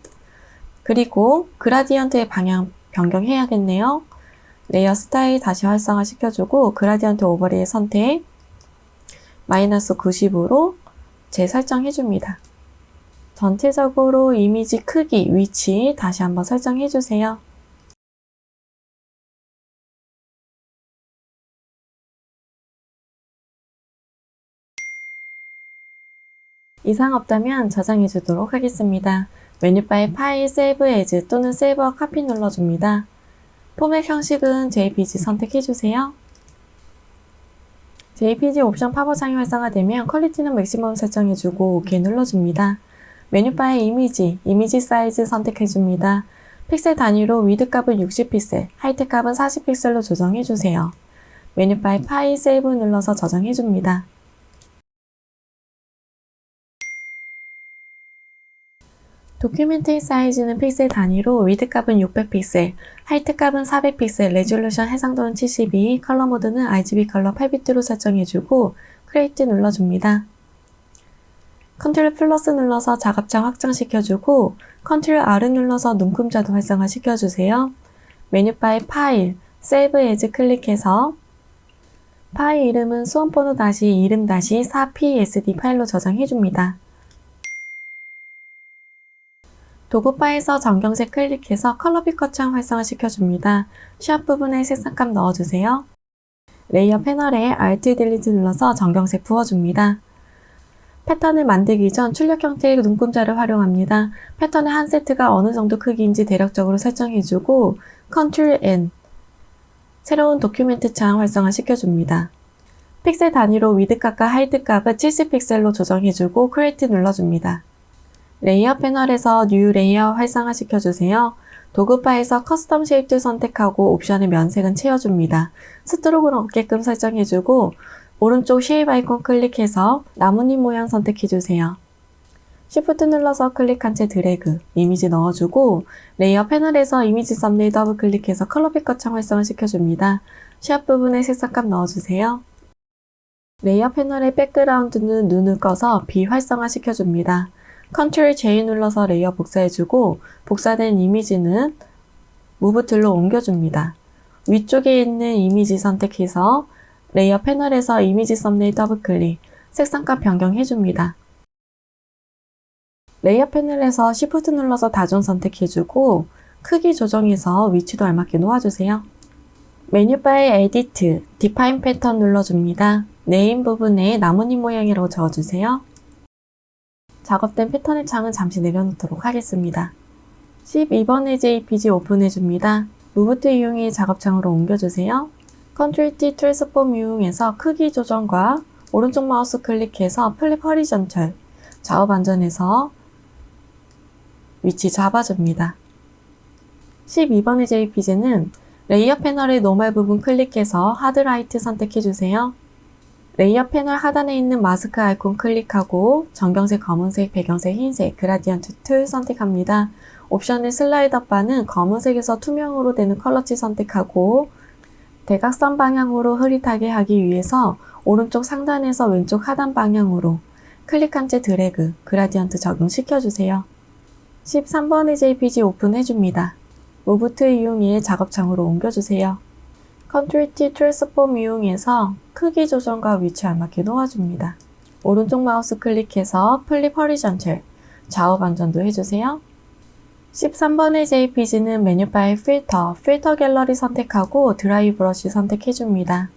그리고 그라디언트의 방향 변경해야겠네요. 레이어 스타일 다시 활성화 시켜주고 그라디언트 오버레이 선택 마이너스 90으로 재설정해줍니다. 전체적으로 이미지 크기, 위치 다시 한번 설정해주세요. 이상 없다면 저장해 주도록 하겠습니다. 메뉴바의 파일, 세이브 에즈 또는 세이브와 카피 눌러줍니다. 포맷 형식은 JPG 선택해주세요. JPG 옵션 팝업 창이 활성화되면 퀄리티는 맥시멈 설정해주고 OK 눌러줍니다. 메뉴바의 이미지 사이즈 선택해줍니다. 픽셀 단위로 위드 값은 60픽셀, 하이트 값은 40픽셀로 조정해주세요. 메뉴바의 파일, 세이브 눌러서 저장해줍니다. 도큐멘트의 사이즈는 픽셀 단위로 위드 값은 600픽셀, 하이트 값은 400픽셀, 레졸루션 해상도는 72, 컬러 모드는 RGB 컬러 8비트로 설정해주고 크리에이트 눌러줍니다. 컨트롤 플러스 눌러서 작업장 확장시켜주고 컨트롤 R 눌러서 눈금자도 활성화시켜주세요. 메뉴바의 파일, 세이브 에즈 클릭해서 파일 이름은 수험번호 이름 4psd 파일로 저장해줍니다. 도구 파일에서 정경색 클릭해서 컬러 피커 창 활성화시켜줍니다. 샵 부분에 색상값 넣어주세요. 레이어 패널에 Alt 딜리트 눌러서 정경색 부어줍니다. 패턴을 만들기 전 출력 형태의 눈금자를 활용합니다. 패턴의 한 세트가 어느 정도 크기인지 대략적으로 설정해주고 Ctrl N 새로운 도큐멘트 창 활성화시켜줍니다. 픽셀 단위로 위드 값과 하이드 값을 70픽셀로 조정해주고 크리에이트 눌러줍니다. 레이어 패널에서 뉴 레이어 활성화시켜주세요. 도구바에서 커스텀 쉐입 선택하고 옵션의 면색은 채워줍니다. 스트로크는 없게끔 설정해주고 오른쪽 쉐입 아이콘 클릭해서 나뭇잎 모양 선택해주세요. Shift 눌러서 클릭한 채 드래그, 이미지 넣어주고 레이어 패널에서 이미지 썸네일 더블 클릭해서 컬러 피커창 활성화시켜줍니다. 쉐입 부분에 색상값 넣어주세요. 레이어 패널의 백그라운드는 눈을 꺼서 비활성화시켜줍니다. Ctrl J 눌러서 레이어 복사해주고 복사된 이미지는 무브 툴로 옮겨줍니다. 위쪽에 있는 이미지 선택해서 레이어 패널에서 이미지 썸네일 더블 클릭, 색상값 변경해줍니다. 레이어 패널에서 Shift 눌러서 다중 선택해주고 크기 조정해서 위치도 알맞게 놓아주세요. 메뉴바의 Edit, Define 패턴 눌러줍니다. 네임 부분에 나뭇잎 모양이라고 적어주세요. 작업된 패턴의 창은 잠시 내려놓도록 하겠습니다. 12번의 JPG 오픈해줍니다. 무브 툴 이용해 작업창으로 옮겨주세요. Ctrl T 트랜스폼 이용해서 크기 조정과 오른쪽 마우스 클릭해서 플립 허리전철, 좌우 반전해서 위치 잡아줍니다. 12번의 JPG는 레이어 패널의 노멀 부분 클릭해서 하드라이트 선택해주세요. 레이어 패널 하단에 있는 마스크 아이콘 클릭하고 정경색, 검은색, 배경색, 흰색, 그라디언트 툴 선택합니다. 옵션의 슬라이더 바는 검은색에서 투명으로 되는 컬러치 선택하고 대각선 방향으로 흐릿하게 하기 위해서 오른쪽 상단에서 왼쪽 하단 방향으로 클릭한 채 드래그, 그라디언트 적용시켜주세요. 13번의 JPG 오픈해줍니다. 무브 툴 이용해 작업창으로 옮겨주세요. Ctrl T 트랜스폼 이용해서 크기 조정과 위치 알맞게 놓아줍니다. 오른쪽 마우스 클릭해서 플립 허리전철, 좌우 반전도 해주세요. 13번의 JPG는 메뉴바의 필터 갤러리 선택하고 드라이 브러쉬 선택해줍니다.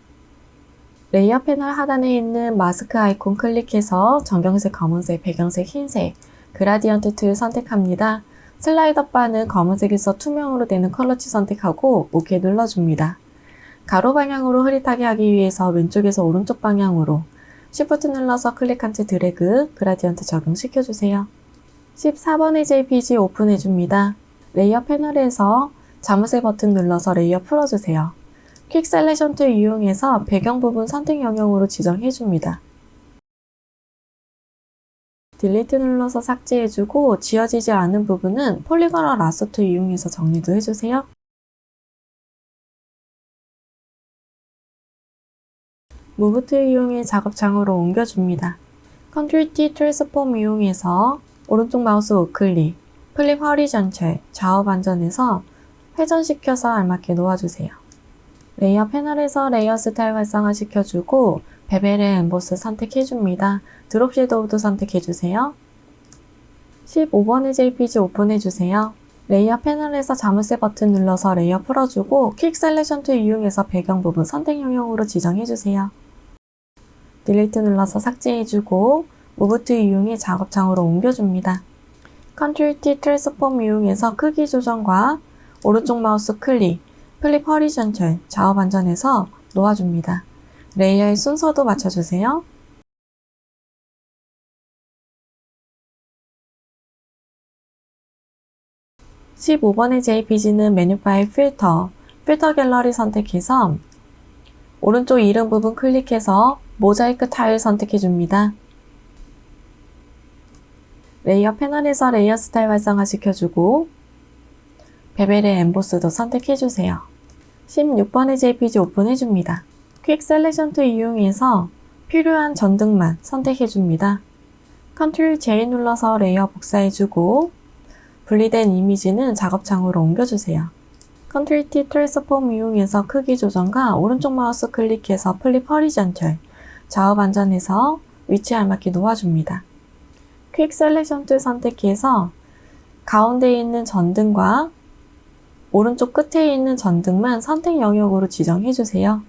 레이어 패널 하단에 있는 마스크 아이콘 클릭해서 정경색, 검은색, 배경색, 흰색, 그라디언트 툴 선택합니다. 슬라이더 바는 검은색에서 투명으로 되는 컬러치 선택하고 OK 눌러줍니다. 가로 방향으로 흐릿하게 하기 위해서 왼쪽에서 오른쪽 방향으로 Shift 눌러서 클릭한 채 드래그, 그라디언트 적용시켜주세요. 14번의 JPG 오픈해줍니다. 레이어 패널에서 자무새 버튼 눌러서 레이어 풀어주세요. 퀵 셀렉션 툴 이용해서 배경 부분 선택 영역으로 지정해줍니다. 딜리트 눌러서 삭제해주고 지워지지 않은 부분은 폴리거널 라서 툴 이용해서 정리도 해주세요. 무브 툴 이용해 작업창으로 옮겨줍니다. Ctrl T 트랜스폼 이용해서 오른쪽 마우스 우클릭, 플립 허리전철, 좌우 반전해서 회전시켜서 알맞게 놓아주세요. 레이어 패널에서 레이어 스타일 활성화시켜주고 베벨의 엠보스 선택해줍니다. 드롭 섀도우도 선택해주세요. 15번의 JPG 오픈해주세요. 레이어 패널에서 자물쇠 버튼 눌러서 레이어 풀어주고 퀵 셀렉션 툴 이용해서 배경 부분 선택 영역으로 지정해주세요. 딜리트 눌러서 삭제해주고 무브 툴 이용해 작업창으로 옮겨줍니다. Ctrl T 트랜스폼 이용해서 크기 조정과 오른쪽 마우스 클릭, 플립 허리전철, 좌우 반전해서 놓아줍니다. 레이어의 순서도 맞춰주세요. (15번의) JPG는 메뉴바의 필터 갤러리 선택해서 오른쪽 이름 부분 클릭해서 모자이크 타일 선택해줍니다. 레이어 패널에서 레이어 스타일 활성화시켜주고 베벨의 엠보스도 선택해주세요. 16번의 JPG 오픈해줍니다. 퀵 셀렉션 툴 이용해서 필요한 전등만 선택해줍니다. Ctrl J 눌러서 레이어 복사해주고 분리된 이미지는 작업창으로 옮겨주세요. Ctrl T 트랜스폼 이용해서 크기 조정과 오른쪽 마우스 클릭해서 플립 허리전철, 좌우 반전해서 위치에 알맞게 놓아줍니다. 퀵 셀렉션 툴 선택해서 가운데에 있는 전등과 오른쪽 끝에 있는 전등만 선택 영역으로 지정해주세요.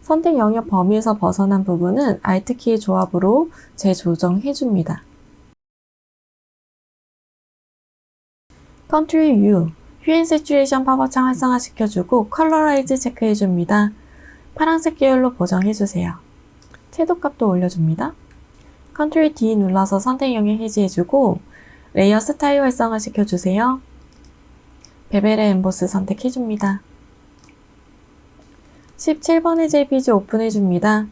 선택 영역 범위에서 벗어난 부분은 Alt 키의 조합으로 재조정해줍니다. Ctrl U, 휴인 세츄레이션 팝업창 활성화시켜주고 컬러라이즈 체크해줍니다. 파란색 계열로 보정해주세요. 채도값도 올려줍니다. Ctrl D 눌러서 선택 영역 해제해주고 레이어 스타일 활성화 시켜주세요. 베벨의 엠보스 선택해줍니다. 17번의 JPG 오픈해줍니다.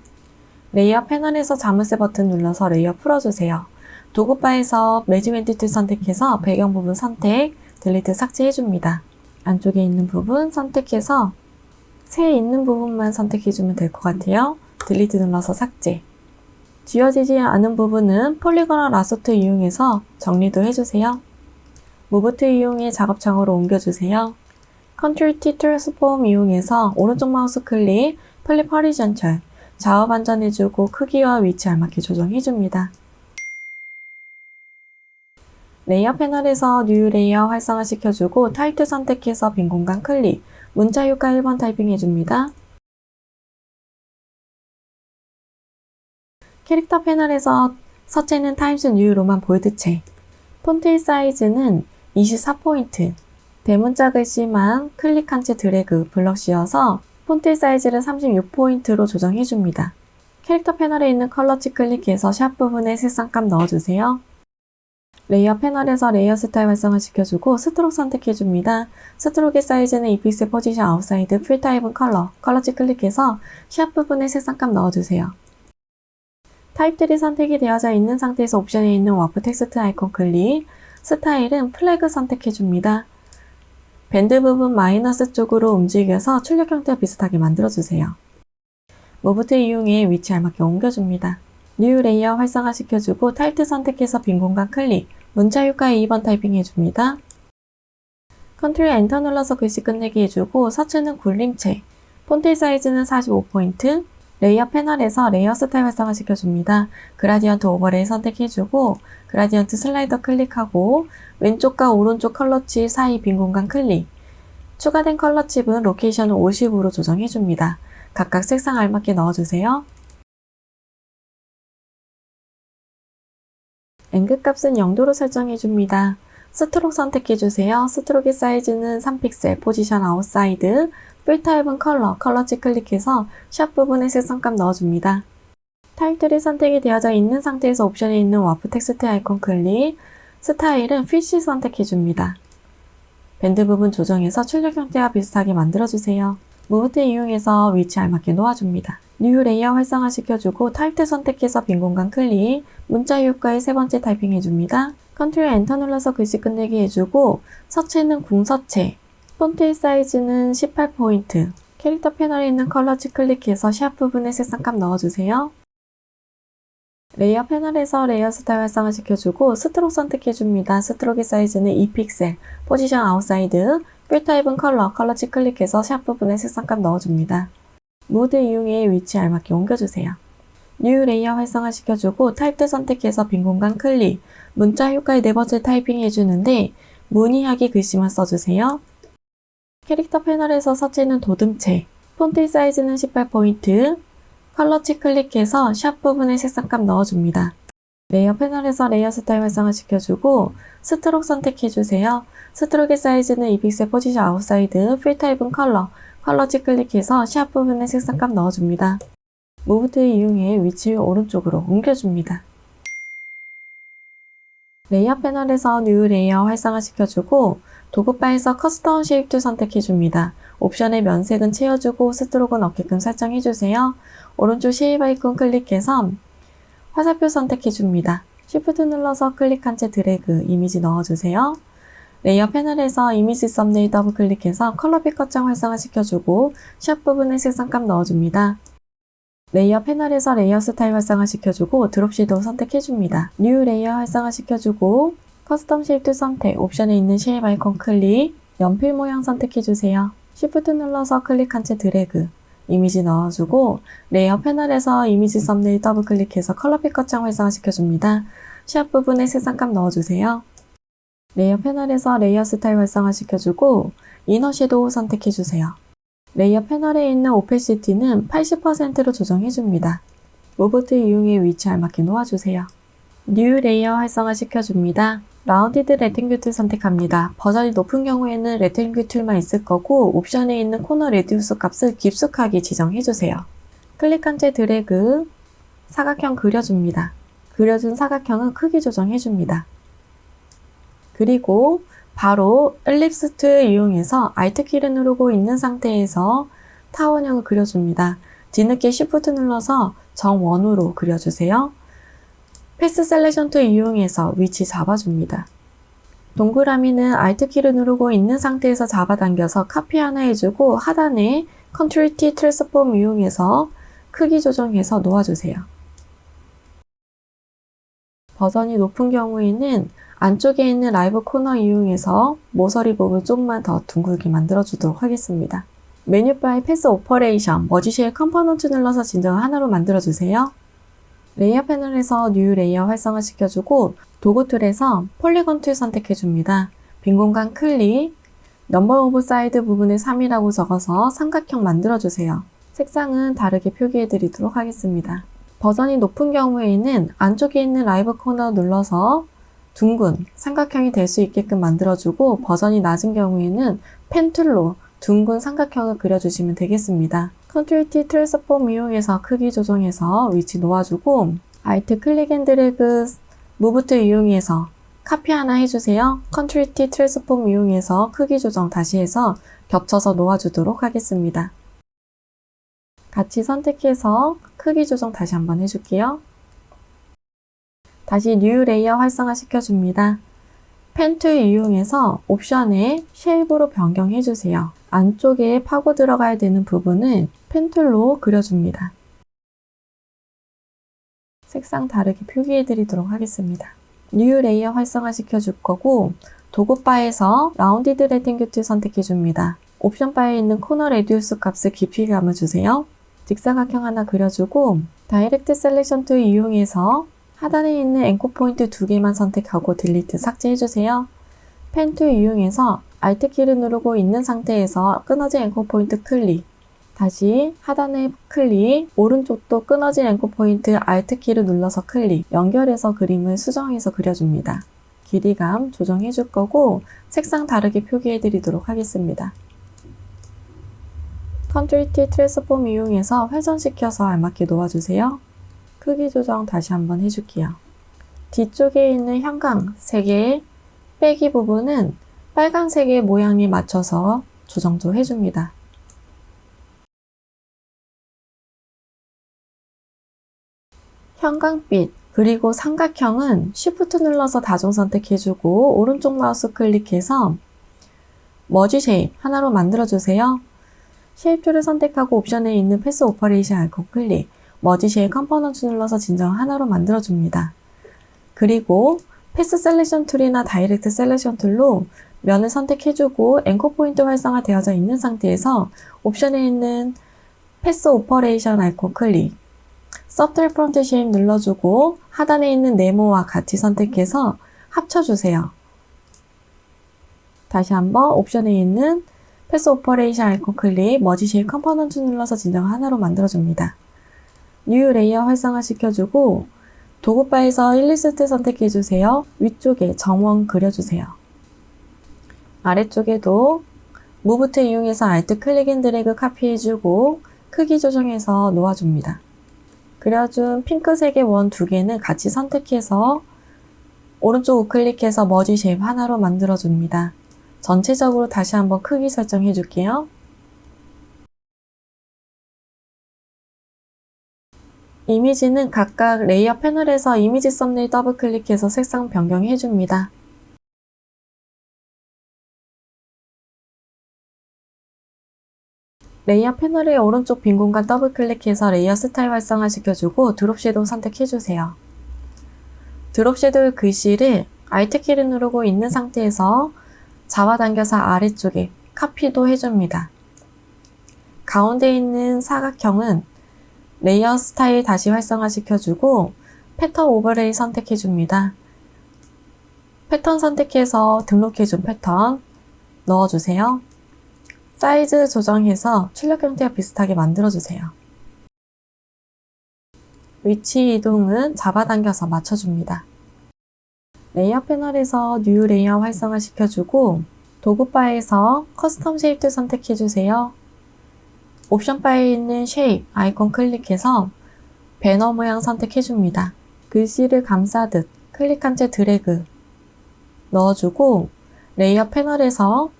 레이어 패널에서 자물쇠 버튼 눌러서 레이어 풀어주세요. 도구바에서 매지멘트 툴 선택해서 배경 부분 선택, 딜리트 삭제해줍니다. 안쪽에 있는 부분 선택해서 새 있는 부분만 선택해주면 될 것 같아요. 딜리트 눌러서 삭제. 지워지지 않은 부분은 폴리거나 라소트 이용해서 정리도 해주세요. 무브 툴 이용해 작업창으로 옮겨주세요. Ctrl T 트랜스폼 이용해서 오른쪽 마우스 클릭, 플립 허리전철, 좌우 반전해주고 크기와 위치 알맞게 조정해줍니다. 레이어 패널에서 뉴 레이어 활성화 시켜주고 타이틀 선택해서 빈 공간 클릭, 문자 효과 1번 타이핑해줍니다. 캐릭터 패널에서 서체는 타임스 뉴로만 볼드체, 폰트의 사이즈는 24포인트, 대문자 글씨만 클릭한 채 드래그, 블럭 씌워서 폰트 사이즈를 36포인트로 조정해줍니다. 캐릭터 패널에 있는 컬러치 클릭해서 샵 부분에 색상값 넣어주세요. 레이어 패널에서 레이어 스타일 활성화 시켜주고 스트록 선택해줍니다. 스트록의 사이즈는 2픽셀 포지션 아웃사이드 풀 타입은 컬러, 컬러치 클릭해서 샵 부분에 색상값 넣어주세요. 타입들이 선택이 되어져 있는 상태에서 옵션에 있는 와프 텍스트 아이콘 클릭, 스타일은 플래그 선택해줍니다. 밴드 부분 마이너스 쪽으로 움직여서 출력 형태와 비슷하게 만들어주세요. 무브 툴 이용해 위치 알맞게 옮겨줍니다. 뉴 레이어 활성화 시켜주고 타이틀 선택해서 빈 공간 클릭, 문자 효과에 2번 타이핑 해줍니다. Ctrl 엔터 눌러서 글씨 끝내기 해주고 서체는 굴림체, 폰트 사이즈는 45포인트, 레이어 패널에서 레이어 스타일 활성화 시켜줍니다. 그라디언트 오버레이 선택해주고 그라디언트 슬라이더 클릭하고 왼쪽과 오른쪽 컬러칩 사이 빈 공간 클릭, 추가된 컬러칩은 로케이션을 50으로 조정해줍니다. 각각 색상 알맞게 넣어주세요. 앵글 값은 0도로 설정해줍니다. 스트록 선택해주세요. 스트록의 사이즈는 3픽셀, 포지션 아웃사이드, 풀 타입은 컬러, 컬러치 클릭해서 샵 부분에 색상값 넣어줍니다. 타입들이 선택이 되어져 있는 상태에서 옵션에 있는 와프 텍스트 아이콘 클릭, 스타일은 피쉬 선택해줍니다. 밴드 부분 조정해서 출력 형태와 비슷하게 만들어주세요. 무브 툴 이용해서 위치 알맞게 놓아줍니다. 뉴 레이어 활성화 시켜주고 타입들 선택해서 빈 공간 클릭, 문자 효과에 세 번째 타이핑 해줍니다. Ctrl 엔터 눌러서 글씨 끝내기 해주고 서체는 궁서체, 폰트의 사이즈는 18포인트, 캐릭터 패널에 있는 컬러치 클릭해서 샵 부분에 색상값 넣어주세요. 레이어 패널에서 레이어 스타일 활성화 시켜주고 스트록 선택해줍니다. 스트록의 사이즈는 2픽셀, 포지션 아웃사이드, 풀 타입은 컬러, 컬러치 클릭해서 샵 부분에 색상값 넣어줍니다. 모드 이용해 위치 알맞게 옮겨주세요. 뉴 레이어 활성화 시켜주고 타입들 선택해서 빈 공간 클릭, 문자 효과에 네 번째 타이핑 해주는데 문의하기 글씨만 써주세요. 캐릭터 패널에서 서체는 도듬체, 폰트 사이즈는 18포인트, 컬러치 클릭해서 샵 부분에 색상값 넣어줍니다. 레이어 패널에서 레이어 스타일 활성화 시켜주고 스트록 선택해주세요. 스트록의 사이즈는 2픽셀 포지션 아웃사이드, 풀 타입은 컬러, 컬러치 클릭해서 샵 부분에 색상값 넣어줍니다. 무브 툴 이용해 위치를 오른쪽으로 옮겨줍니다. 레이어 패널에서 뉴 레이어 활성화 시켜주고 도구바에서 커스텀 쉐입 툴 선택해줍니다. 옵션의 면색은 채워주고 스트로크는 없게끔 설정해주세요. 오른쪽 쉐입 아이콘 클릭해서 화살표 선택해줍니다. Shift 눌러서 클릭한 채 드래그, 이미지 넣어주세요. 레이어 패널에서 이미지 썸네일 더블 클릭해서 컬러핏 컷장 활성화 시켜주고 샵 부분에 색상값 넣어줍니다. 레이어 패널에서 레이어 스타일 활성화 시켜주고 드롭 섀도우 선택해줍니다. 뉴 레이어 활성화 시켜주고 커스텀 쉐입 선택, 옵션에 있는 쉐입 아이콘 클릭, 연필 모양 선택해주세요. Shift 눌러서 클릭한 채 드래그, 이미지 넣어주고 레이어 패널에서 이미지 썸네일 더블 클릭해서 컬러핏 컷장 활성화 시켜줍니다. 샵 부분에 색상값 넣어주세요. 레이어 패널에서 레이어 스타일 활성화 시켜주고 이너 섀도우 선택해주세요. 레이어 패널에 있는 오페시티는 80%로 조정해줍니다. 무브 툴 이용해 위치 알맞게 놓아주세요. 뉴 레이어 활성화 시켜줍니다. 라운디드 레탱글 툴 선택합니다. 버전이 높은 경우에는 레탱글 툴만 있을 거고 옵션에 있는 코너 레디우스 값을 깊숙하게 지정해주세요. 클릭한 채 드래그, 사각형 그려줍니다. 그려준 사각형은 크기 조정해줍니다. 그리고 바로 엘립스 툴 이용해서 Alt 키를 누르고 있는 상태에서 타원형을 그려줍니다. 뒤늦게 Shift 눌러서 정원으로 그려주세요. 패스 셀렉션 툴 이용해서 위치 잡아줍니다. 동그라미는 Alt 키를 누르고 있는 상태에서 잡아당겨서 카피 하나 해주고 하단에 Ctrl T 트랜스폼 이용해서 크기 조정해서 놓아주세요. 버전이 높은 경우에는 안쪽에 있는 라이브 코너 이용해서 모서리 부분 조금만 더 둥글게 만들어주도록 하겠습니다. 메뉴바의 패스 오퍼레이션, 머지쉘 컴포넌트 눌러서 진정을 하나로 만들어주세요. 레이어 패널에서 뉴 레이어 활성화 시켜주고 도구 툴에서 폴리건 툴 선택해줍니다. 빈 공간 클릭, 넘버 오브 사이드 부분에 3이라고 적어서 삼각형 만들어주세요. 색상은 다르게 표기해드리도록 하겠습니다. 버전이 높은 경우에는 안쪽에 있는 라이브 코너 눌러서 둥근 삼각형이 될 수 있게끔 만들어주고 버전이 낮은 경우에는 펜 툴로 둥근 삼각형을 그려주시면 되겠습니다. Ctrl T 트랜스폼 이용해서 크기 조정해서 위치 놓아주고 Alt 클릭 앤 드래그 무브 툴 이용해서 카피 하나 해주세요. Ctrl T 트랜스폼 이용해서 크기 조정 다시 해서 겹쳐서 놓아주도록 하겠습니다. 같이 선택해서 크기 조정 다시 한번 해줄게요. 다시 뉴 레이어 활성화 시켜줍니다. 펜 툴 이용해서 옵션에 쉐입으로 변경해주세요. 안쪽에 파고 들어가야 되는 부분을 펜 툴로 그려줍니다. 색상 다르게 표기해드리도록 하겠습니다. 뉴 레이어 활성화 시켜줄 거고 도구바에서 라운디드 레탱글 툴 선택해줍니다. 옵션 바에 있는 코너 레디우스 값을 깊이감을 주세요. 직사각형 하나 그려주고 다이렉트 셀렉션 툴 이용해서 하단에 있는 앵커 포인트 2개만 선택하고 딜리트 삭제해주세요. 펜 툴 이용해서 Alt 키를 누르고 있는 상태에서 끊어진 앵커 포인트 클릭, 다시 하단에 클릭, 오른쪽도 끊어진 앵커 포인트 Alt 키를 눌러서 클릭, 연결해서 그림을 수정해서 그려줍니다. 길이감 조정해줄 거고 색상 다르게 표기해드리도록 하겠습니다. Ctrl T 트랜스폼 이용해서 회전시켜서 알맞게 놓아주세요. 크기 조정 다시 한번 해줄게요. 뒤쪽에 있는 형광 3개의 빼기 부분은 빨간색의 모양에 맞춰서 조정도 해줍니다. 형광빛 그리고 삼각형은 Shift 눌러서 다중 선택해주고 오른쪽 마우스 클릭해서 머지 쉐입 하나로 만들어주세요. 쉐입 툴을 선택하고 옵션에 있는 패스 오퍼레이션 아이콘 클릭, 머지 쉐입 컴포넌트 눌러서 진정 하나로 만들어줍니다. 그리고 패스 셀렉션 툴이나 다이렉트 셀렉션 툴로 면을 선택해주고 앵커 포인트 활성화 되어져 있는 상태에서 옵션에 있는 패스 오퍼레이션 아이콘 클릭, 서틀 프론트 쉐입 눌러주고 하단에 있는 네모와 같이 선택해서 합쳐주세요. 다시 한번 옵션에 있는 패스 오퍼레이션 아이콘 클릭, 머지 쉐입 컴포넌트 눌러서 진정 하나로 만들어줍니다. 뉴 레이어 활성화 시켜주고 도구바에서 일리스트 선택해주세요. 위쪽에 정원 그려주세요. 아래쪽에도 무브 툴 이용해서 Alt 클릭 앤 드래그 카피해주고 크기 조정해서 놓아줍니다. 그려준 핑크색의 원 2개는 같이 선택해서 오른쪽 우클릭해서 머지 쉐입 하나로 만들어줍니다. 전체적으로 다시 한번 크기 설정해 줄게요. 이미지는 각각 레이어 패널에서 이미지 썸네일 더블 클릭해서 색상 변경해 줍니다. 레이어 패널의 오른쪽 빈 공간 더블 클릭해서 레이어 스타일 활성화 시켜주고 드롭 섀도우 선택해주세요. 드롭 섀도우 글씨를 Alt 키를 누르고 있는 상태에서 잡아당겨서 아래쪽에 카피도 해줍니다. 가운데 있는 사각형은 레이어 스타일 다시 활성화 시켜주고 패턴 오버레이 선택해줍니다. 패턴 선택해서 등록해준 패턴 넣어주세요. 사이즈 조정해서 출력 형태와 비슷하게 만들어주세요. 위치 이동은 잡아당겨서 맞춰줍니다. 레이어 패널에서 뉴 레이어 활성화 시켜주고 도구바에서 커스텀 쉐입도 선택해주세요. 옵션 바에 있는 쉐입 아이콘 클릭해서 배너 모양 선택해줍니다. 글씨를 감싸듯 클릭한 채 드래그 넣어주고 레이어 패널에서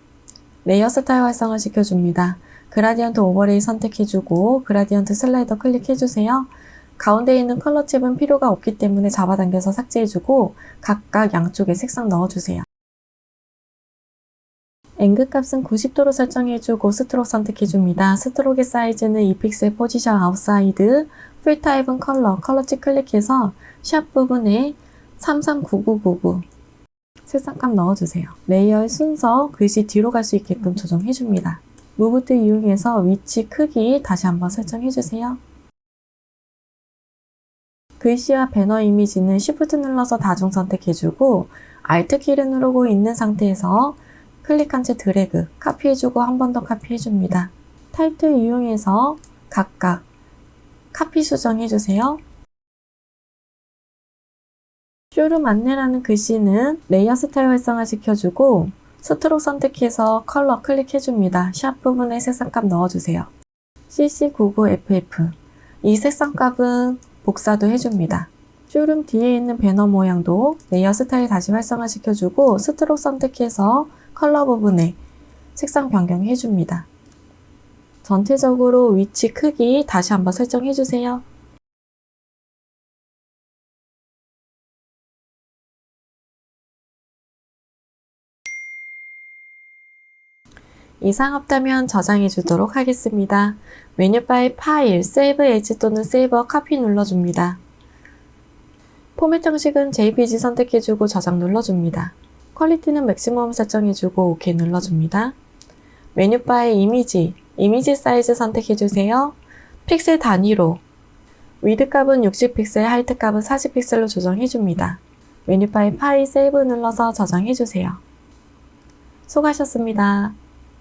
레이어 스타일 활성화 시켜줍니다. 그라디언트 오버레이 선택해주고 그라디언트 슬라이더 클릭해주세요. 가운데 있는 컬러 칩은 필요가 없기 때문에 잡아당겨서 삭제해주고 각각 양쪽에 색상 넣어주세요. 앵글 값은 90도로 설정해주고 스트로크 선택해줍니다. 스트로크의 사이즈는 2픽셀 포지션 아웃사이드, 풀 타입은 컬러칩 클릭해서 샵 부분에 339999 색상값 넣어주세요. 레이어의 순서, 글씨 뒤로 갈 수 있게끔 조정해줍니다. 무브 툴 이용해서 위치 크기 다시 한번 설정해주세요. 글씨와 배너 이미지는 Shift 눌러서 다중 선택해주고 Alt 키를 누르고 있는 상태에서 클릭한 채 드래그, 카피해주고 한 번 더 카피해줍니다. 타입툴 이용해서 각각 카피 수정해주세요. 쇼룸 안내라는 글씨는 레이어 스타일 활성화 시켜주고 스트로크 선택해서 컬러 클릭해줍니다. 샵 부분에 색상값 넣어주세요. CC99FF 이 색상값은 복사도 해줍니다. 쇼룸 뒤에 있는 배너 모양도 레이어 스타일 다시 활성화 시켜주고 스트로크 선택해서 컬러 부분에 색상 변경해줍니다. 전체적으로 위치 크기 다시 한번 설정해주세요. 이상 없다면 저장해 주도록 하겠습니다. 메뉴바의 파일, 세이브 에지 또는 세이버 카피 눌러줍니다. 포맷 형식은 JPG 선택해주고 저장 눌러줍니다. 퀄리티는 맥시멈 설정해주고 OK 눌러줍니다. 메뉴바의 이미지 사이즈 선택해주세요. 픽셀 단위로 위드 값은 60픽셀, 하이트 값은 40픽셀로 조정해줍니다. 메뉴바의 파일, 세이브 눌러서 저장해주세요. 수고하셨습니다.